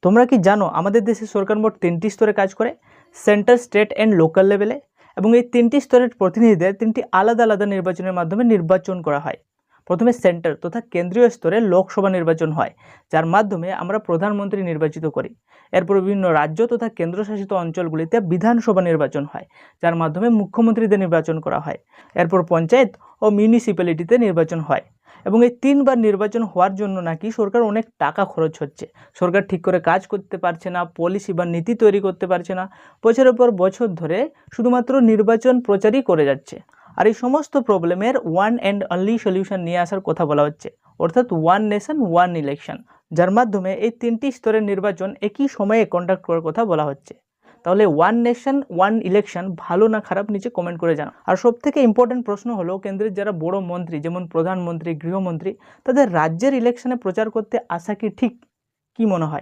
তোমরা কি জানো আমাদের দেশে সরকার মোট 3টি স্তরে কাজ করে, সেন্টার, স্টেট অ্যান্ড লোকাল লেভেলে। এবং এই 3টি স্তরের প্রতিনিধিদের 3টি আলাদা আলাদা নির্বাচনের মাধ্যমে নির্বাচন করা হয়। প্রথমে সেন্টার তথা কেন্দ্রীয় স্তরে লোকসভা নির্বাচন হয়, যার মাধ্যমে আমরা প্রধানমন্ত্রী নির্বাচিত করি। এরপর বিভিন্ন রাজ্য তথা কেন্দ্রশাসিত অঞ্চলগুলিতে বিধানসভা নির্বাচন হয়, যার মাধ্যমে মুখ্যমন্ত্রীদের নির্বাচন করা হয়। এরপর পঞ্চায়েত ও মিউনিসিপ্যালিটিতে নির্বাচন হয়। এবং এই 3বার নির্বাচন হওয়ার জন্য নাকি সরকার অনেক টাকা খরচ হচ্ছে। সরকার ঠিক করে কাজ করতে পারছে না, পলিসি বা নীতি তৈরি করতে পারছে না, বছরের পর বছর ধরে শুধুমাত্র নির্বাচন প্রচারই করে যাচ্ছে। আর এই সমস্ত প্রবলেমের ওয়ান অ্যান্ড অনলি সলিউশন নিয়ে আসার কথা বলা হচ্ছে, অর্থাৎ ওয়ান নেশন ওয়ান ইলেকশন, যার মাধ্যমে এই 3টি স্তরের নির্বাচন একই সময়ে কন্ডাক্ট করার কথা বলা হচ্ছে। তাহলে ওয়ান নেশন ওয়ান ইলেকশন ভালো না খারাপ নিচে কমেন্ট করে জানাও। আর সবথেকে ইম্পর্টেন্ট প্রশ্ন হলো, কেন্দ্রের যারা বড় মন্ত্রী যেমন প্রধানমন্ত্রী, গৃহমন্ত্রী, তাদের রাজ্যের ইলেকশনে প্রচার করতে আসা কি ঠিক? কি মনে হয়?